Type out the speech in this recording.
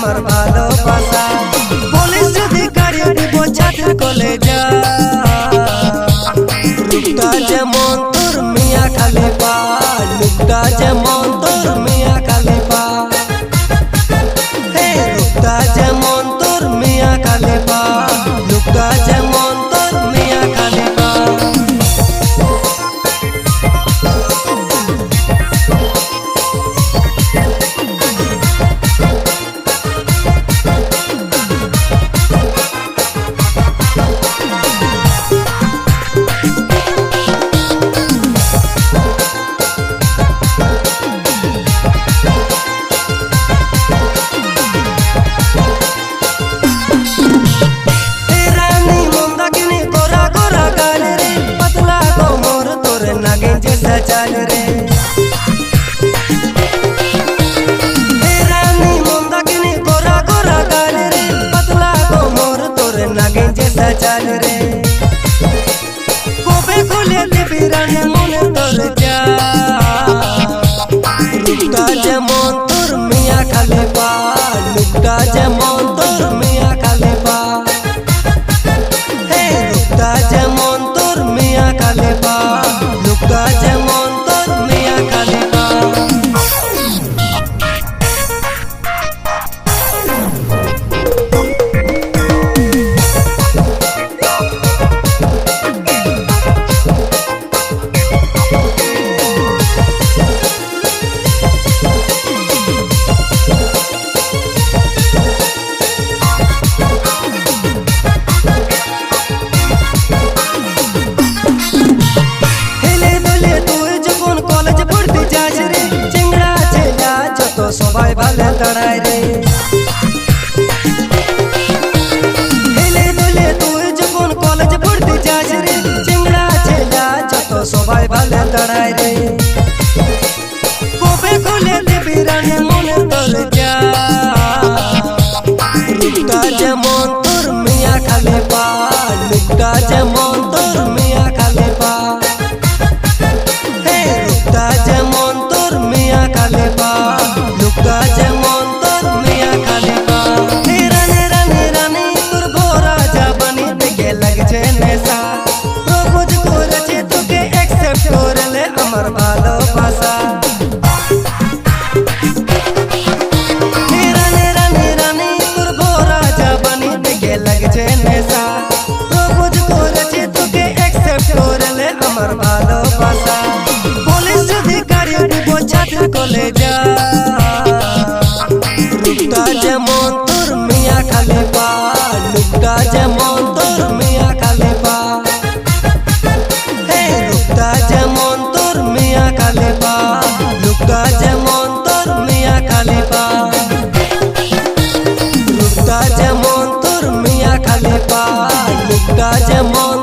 আমার ভালোবাসা। পুলিশ যদি গাড়ি দিব ছাত্র কলেজা, লুকটা যেমন তোর মিয়া খালিফা, লুকটা যেমন তোর মিয়া খালিফা, হে লুকটা যেমন তোর মিয়া খালিফা, লুকটা যেমন তোর মিয়া খালিফা। चल रे रानी मंदाकिनी गोरा गोरा गाल रे, पतला कोमर तोर नागिन जैसा चल रे। कोबे खोले देवी रानी मन तोर जा, लुकटा जेमन तोर मिया खालिफा, लुकटा जेमन तोर मिया खालिफा, हे लुकटा जेमन तोर मिया खालिफा, लुकटा जेमन সবাই ভালো দাঁড়ায় রে, হেলে দুলে তুই যখন কলেজ পড়তে যাস রে, চিংড়া ছেলা যত সবাই ভালো দাঁড়ায় রে। কবে খুলে দেবী রানী মনে তোর যা, লুকটা যেমন তোর মিয়া খালিফা, লুকটা যেমন তোর মিয়া খালিফা, হে লুকটা যেমন তোর মিয়া খালিফা, लुकटा जेमन तोर मिया खालिफा। रानी रानी रानी तोर भोरा जाबानी देखे लगछे नेशा, प्रपोज करेछे तोके एक्सेप्ट करले আমার ভালোবাসা। रानी रानी रानी तोर भोरा जाबानी देखे लगछे नेशा, प्रपोज करेछे तोके एक्सेप्ट करले আমার ভালোবাসা। পুলিশ যদি গাড়ি দিব ছাত্র কলেজা, लुकटा जेमन तोर मिया खालिफा, लुकटा जेमन तोर मिया खालिफा, हे लुकटा जेमन तोर मिया खालिफा, लुकटा जेमन तोर मिया खालिफा, लुकटा जेमन तोर मिया खालिफा, लुकटा जेमन